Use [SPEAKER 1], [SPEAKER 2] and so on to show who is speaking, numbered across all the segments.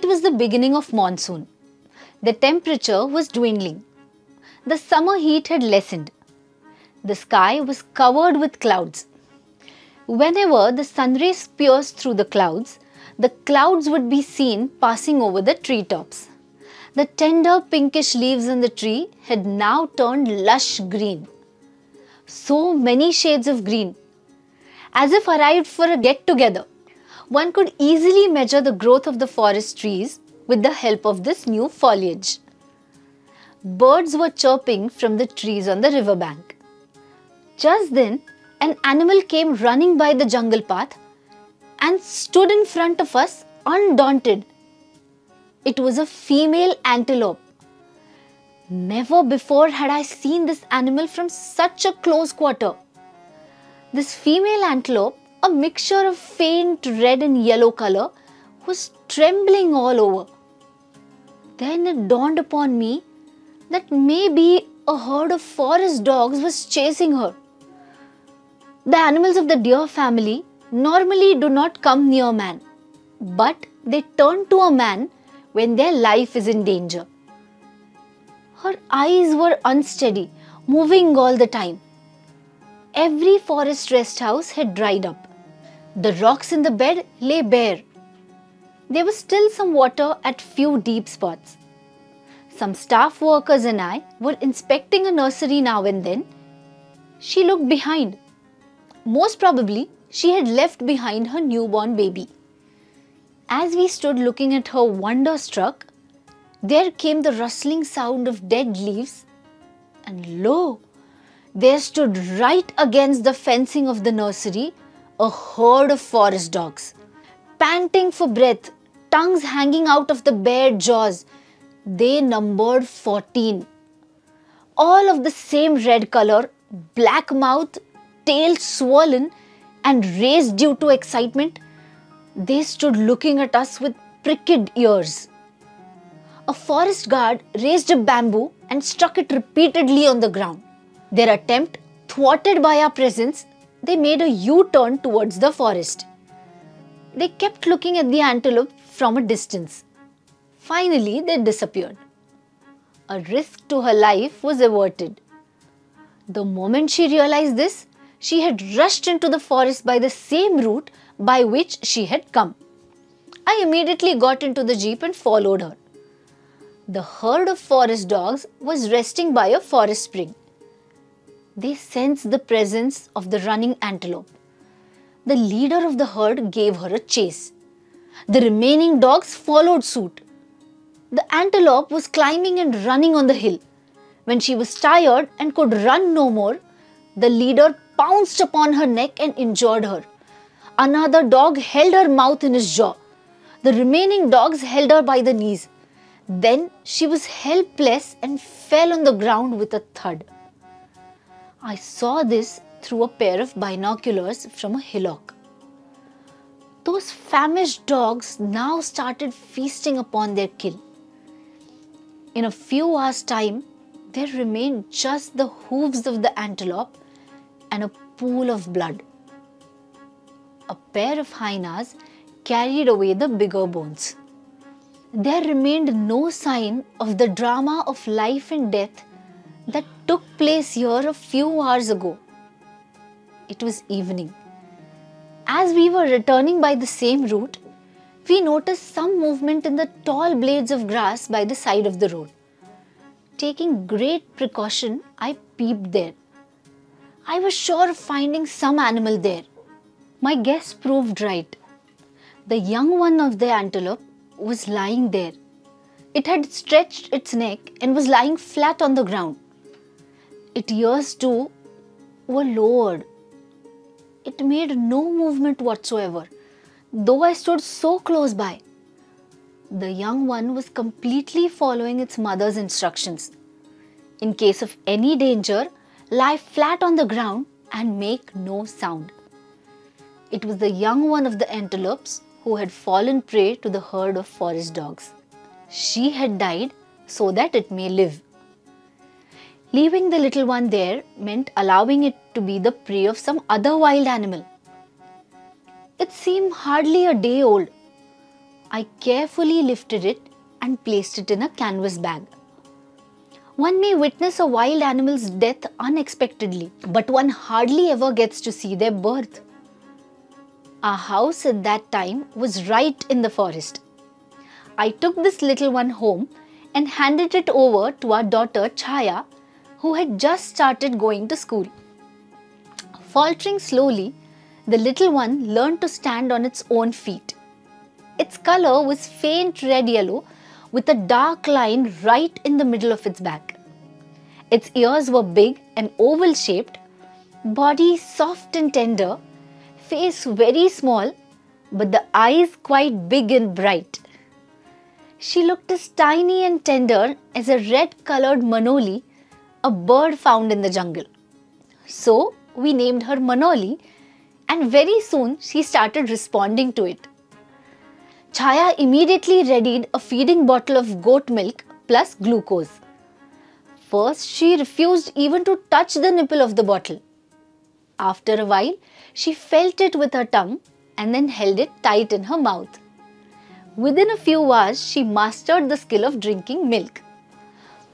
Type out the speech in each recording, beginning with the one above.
[SPEAKER 1] was the beginning of monsoon. The temperature was dwindling. The summer heat had lessened. The sky was covered with clouds. Whenever the sun rays pierced through the clouds would be seen passing over the treetops. The tender pinkish leaves on the tree had now turned lush green. So many shades of green, as if arrived for a get-together. One could easily measure the growth of the forest trees with the help of this new foliage. Birds were chirping from the trees on the riverbank. Just then, an animal came running by the jungle path and stood in front of us undaunted. It was a female antelope. Never before had I seen this animal from such a close quarter. This female antelope, a mixture of faint red and yellow color, was trembling all over. Then it dawned upon me that maybe a herd of forest dogs was chasing her. The animals of the deer family normally do not come near man, but they turn to a man when their life is in danger. Her eyes were unsteady, moving all the time. Every forest rest house had dried up. The rocks in the bed lay bare. There was still some water at few deep spots. Some staff workers and I were inspecting a nursery now and then. She looked behind. Most probably, she had left behind her newborn baby. As we stood looking at her wonder-struck, there came the rustling sound of dead leaves, and lo, there stood right against the fencing of the nursery a herd of forest dogs. Panting for breath, tongues hanging out of the bared jaws, they numbered 14. All of the same red color, black mouth, tail swollen and raised due to excitement. They stood looking at us with pricked ears. A forest guard raised a bamboo and struck it repeatedly on the ground. Their attempt thwarted by our presence, they made a U-turn towards the forest. They kept looking at the antelope from a distance. Finally, they disappeared. A risk to her life was averted. The moment she realized this, she had rushed into the forest by the same route by which she had come. I immediately got into the jeep and followed her. The herd of forest dogs was resting by a forest spring. They sensed the presence of the running antelope. The leader of the herd gave her a chase. The remaining dogs followed suit. The antelope was climbing and running on the hill. When she was tired and could run no more, the leader pounced upon her neck and injured her. Another dog held her mouth in his jaw. The remaining dogs held her by the knees. Then she was helpless and fell on the ground with a thud. I saw this through a pair of binoculars from a hillock. Those famished dogs now started feasting upon their kill. In a few hours' time, there remained just the hooves of the antelope and a pool of blood. A pair of hyenas carried away the bigger bones. There remained no sign of the drama of life and death that took place here a few hours ago. It was evening. As we were returning by the same route, we noticed some movement in the tall blades of grass by the side of the road. Taking great precaution, I peeped there. I was sure of finding some animal there. My guess proved right. The young one of the antelope was lying there. It had stretched its neck and was lying flat on the ground. Its ears too were lowered. It made no movement whatsoever, though I stood so close by. The young one was completely following its mother's instructions. In case of any danger, lie flat on the ground and make no sound. It was the young one of the antelopes who had fallen prey to the herd of forest dogs. She had died so that it may live. Leaving the little one there meant allowing it to be the prey of some other wild animal. It seemed hardly a day old. I carefully lifted it and placed it in a canvas bag. One may witness a wild animal's death unexpectedly, but one hardly ever gets to see their birth. Our house at that time was right in the forest. I took this little one home and handed it over to our daughter Chaya, who had just started going to school. Faltering slowly, the little one learned to stand on its own feet. Its color was faint red-yellow with a dark line right in the middle of its back. Its ears were big and oval-shaped, body soft and tender, face very small, but the eyes quite big and bright. She looked as tiny and tender as a red-colored Manoli, a bird found in the jungle. So, we named her Manoli, and very soon she started responding to it. Chaya immediately readied a feeding bottle of goat milk plus glucose. First, she refused even to touch the nipple of the bottle. After a while, she felt it with her tongue and then held it tight in her mouth. Within a few hours, she mastered the skill of drinking milk.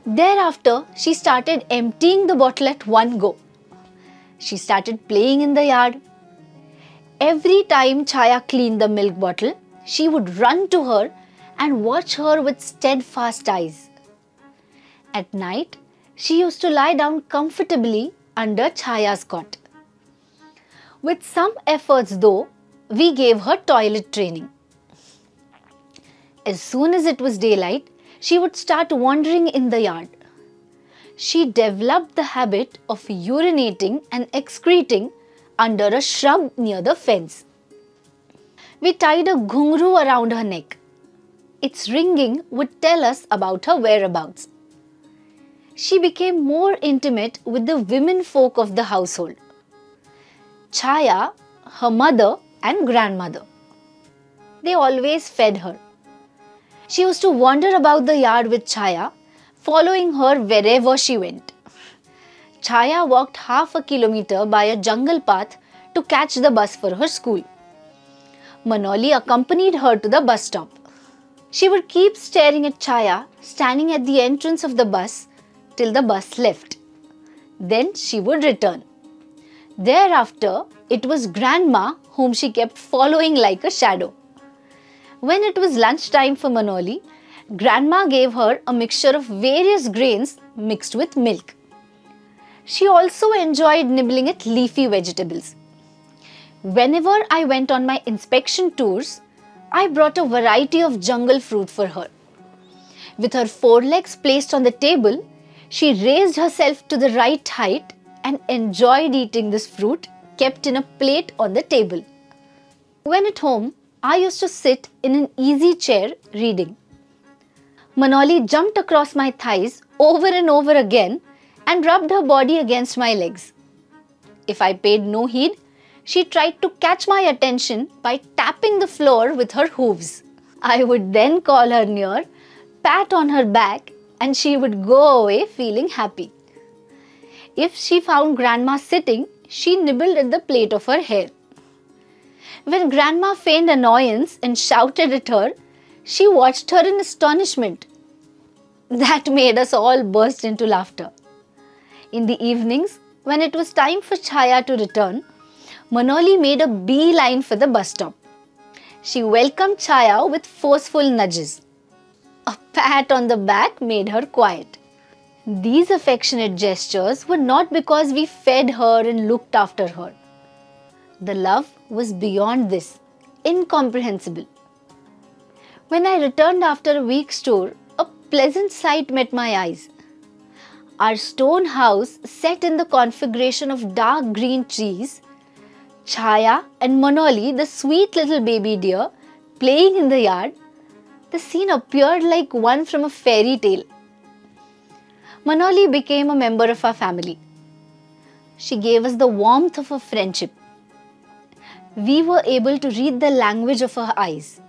[SPEAKER 1] Thereafter, she started emptying the bottle at one go. She started playing in the yard. Every time Chaya cleaned the milk bottle, she would run to her and watch her with steadfast eyes. At night, she used to lie down comfortably under Chaya's cot. With some efforts though, we gave her toilet training. As soon as it was daylight, she would start wandering in the yard. She developed the habit of urinating and excreting under a shrub near the fence. We tied a ghungru around her neck. Its ringing would tell us about her whereabouts. She became more intimate with the women folk of the household. Chaya, her mother and grandmother. They always fed her. She used to wander about the yard with Chaya, following her wherever she went. Chaya walked half a kilometer by a jungle path to catch the bus for her school. Manoli accompanied her to the bus stop. She would keep staring at Chaya standing at the entrance of the bus till the bus left. Then she would return. Thereafter, it was Grandma whom she kept following like a shadow. When it was lunchtime for Manoli, Grandma gave her a mixture of various grains mixed with milk. She also enjoyed nibbling at leafy vegetables. Whenever I went on my inspection tours, I brought a variety of jungle fruit for her. With her forelegs placed on the table, she raised herself to the right height and enjoyed eating this fruit kept in a plate on the table. When at home, I used to sit in an easy chair reading. Manoli jumped across my thighs over and over again and rubbed her body against my legs. If I paid no heed, she tried to catch my attention by tapping the floor with her hooves. I would then call her near, pat on her back, and she would go away feeling happy. If she found Grandma sitting, she nibbled at the plate of her hair. When Grandma feigned annoyance and shouted at her, she watched her in astonishment. That made us all burst into laughter. In the evenings, when it was time for Chaya to return, Manoli made a beeline for the bus stop. She welcomed Chaya with forceful nudges. A pat on the back made her quiet. These affectionate gestures were not because we fed her and looked after her. The love was beyond this, incomprehensible. When I returned after a week's tour, a pleasant sight met my eyes. Our stone house set in the configuration of dark green trees, Chaya and Manoli, the sweet little baby deer, playing in the yard, the scene appeared like one from a fairy tale. Manoli became a member of our family. She gave us the warmth of a friendship. We were able to read the language of her eyes.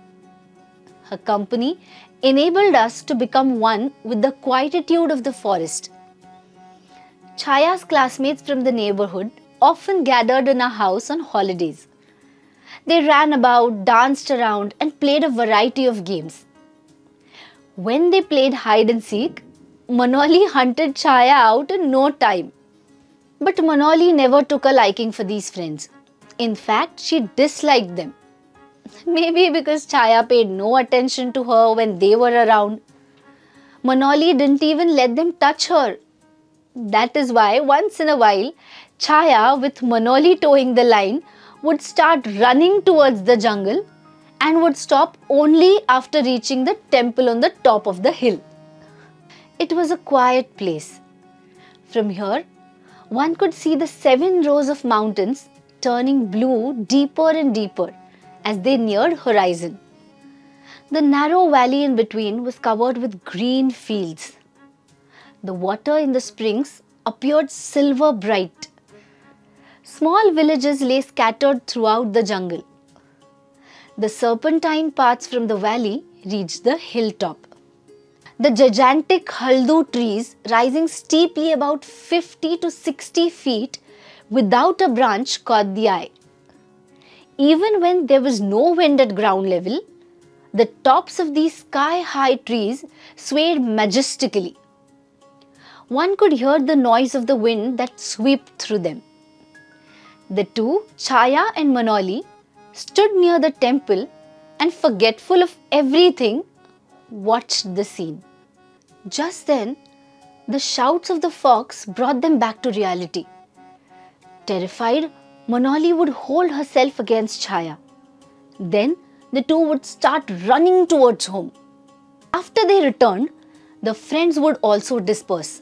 [SPEAKER 1] Her company enabled us to become one with the quietude of the forest. Chaya's classmates from the neighborhood often gathered in our house on holidays. They ran about, danced around, and played a variety of games. When they played hide and seek, Manoli hunted Chaya out in no time. But Manoli never took a liking for these friends. In fact, she disliked them. Maybe because Chaya paid no attention to her when they were around. Manoli didn't even let them touch her. That is why once in a while, Chaya, with Manoli towing the line, would start running towards the jungle and would stop only after reaching the temple on the top of the hill. It was a quiet place. From here, one could see the 7 rows of mountains turning blue deeper and deeper as they neared horizon. The narrow valley in between was covered with green fields. The water in the springs appeared silver bright. Small villages lay scattered throughout the jungle. The serpentine paths from the valley reached the hilltop. The gigantic haldu trees, rising steeply about 50 to 60 feet without a branch, caught the eye. Even when there was no wind at ground level, the tops of these sky-high trees swayed majestically. One could hear the noise of the wind that swept through them. The two, Chaya and Manoli, stood near the temple and, forgetful of everything, watched the scene. Just then, the shouts of the fox brought them back to reality. Terrified, Manoli would hold herself against Chaya. Then, the two would start running towards home. After they returned, the friends would also disperse.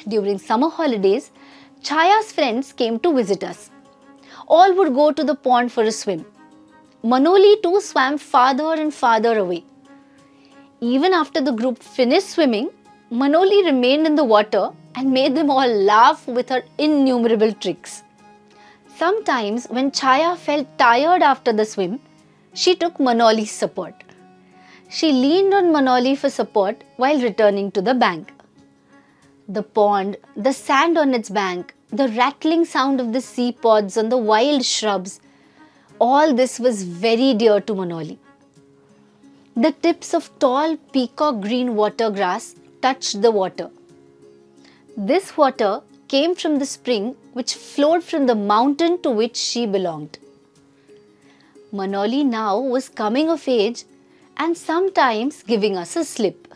[SPEAKER 1] During summer holidays, Chaya's friends came to visit us. All would go to the pond for a swim. Manoli too swam farther and farther away. Even after the group finished swimming, Manoli remained in the water and made them all laugh with her innumerable tricks. Sometimes when Chaya felt tired after the swim, she took Manoli's support. She leaned on Manoli for support while returning to the bank. The pond, the sand on its bank, the rattling sound of the sea pods on the wild shrubs, all this was very dear to Manoli. The tips of tall peacock green water grass touched the water. This water came from the spring which flowed from the mountain to which she belonged. Manoli now was coming of age and sometimes giving us a slip.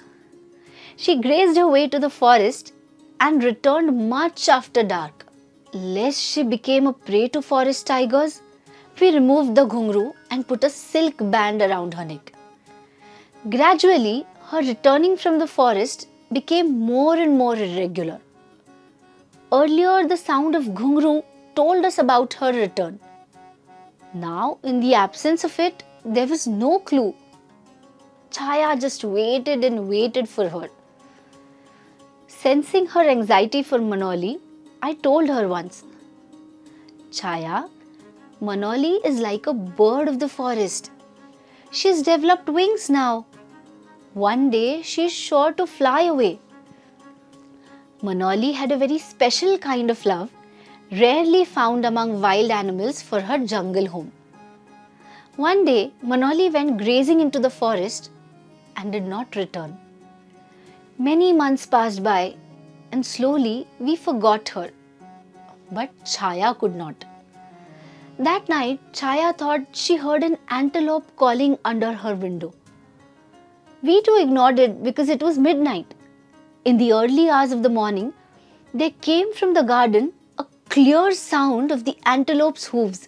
[SPEAKER 1] She grazed her way to the forest and returned much after dark. Lest she became a prey to forest tigers, we removed the ghungru and put a silk band around her neck. Gradually, her returning from the forest became more and more irregular. Earlier, the sound of ghungru told us about her return. Now, in the absence of it, there was no clue. Chaya just waited and waited for her. Sensing her anxiety for Manoli, I told her once, Chaya, Manoli is like a bird of the forest. She's developed wings now. One day she's sure to fly away. Manoli had a very special kind of love, rarely found among wild animals, for her jungle home. One day, Manoli went grazing into the forest and did not return. Many months passed by and slowly we forgot her. But Chaya could not. That night, Chaya thought she heard an antelope calling under her window. We too ignored it because it was midnight. In the early hours of the morning, there came from the garden a clear sound of the antelope's hooves.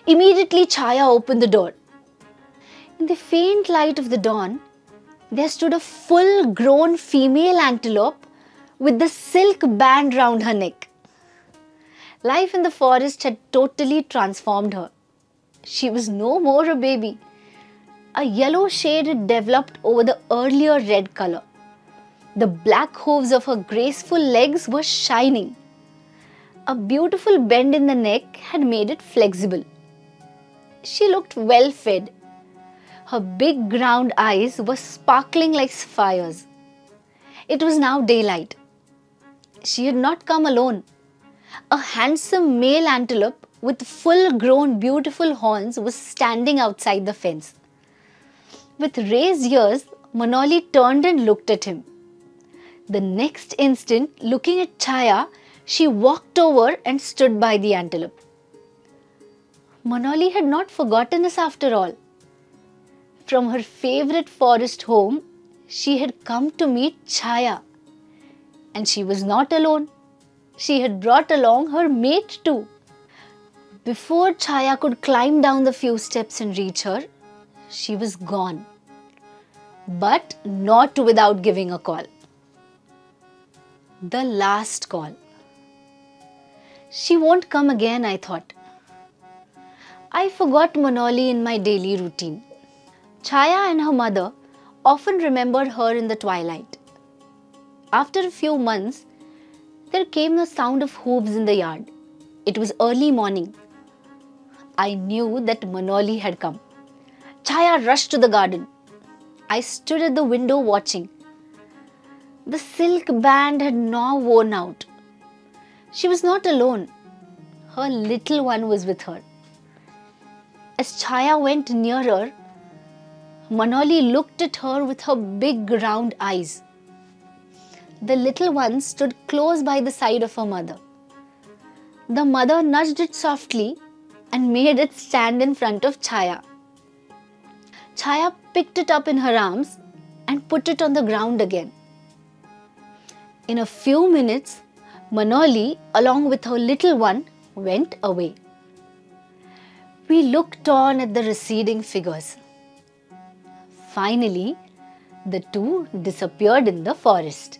[SPEAKER 1] Immediately, Chaya opened the door. In the faint light of the dawn, there stood a full-grown female antelope with the silk band round her neck. Life in the forest had totally transformed her. She was no more a baby. A yellow shade had developed over the earlier red color. The black hooves of her graceful legs were shining. A beautiful bend in the neck had made it flexible. She looked well fed. Her big round eyes were sparkling like sapphires. It was now daylight. She had not come alone. A handsome male antelope with full-grown beautiful horns was standing outside the fence. With raised ears, Manoli turned and looked at him. The next instant, looking at Chaya, she walked over and stood by the antelope. Manoli had not forgotten us after all. From her favorite forest home, she had come to meet Chaya. And she was not alone. She had brought along her mate too. Before Chaya could climb down the few steps and reach her, she was gone. But not without giving a call. The last call. She won't come again, I thought. I forgot Manoli in my daily routine. Chaya and her mother often remembered her in the twilight. After a few months, there came the sound of hooves in the yard. It was early morning. I knew that Manoli had come. Chaya rushed to the garden. I stood at the window watching. The silk band had now worn out. She was not alone. Her little one was with her. As Chaya went nearer, Manoli looked at her with her big round eyes. The little one stood close by the side of her mother. The mother nudged it softly and made it stand in front of Chaya. Chaya picked it up in her arms and put it on the ground again. In a few minutes, Manoli, along with her little one, went away. We looked on at the receding figures. Finally, the two disappeared in the forest.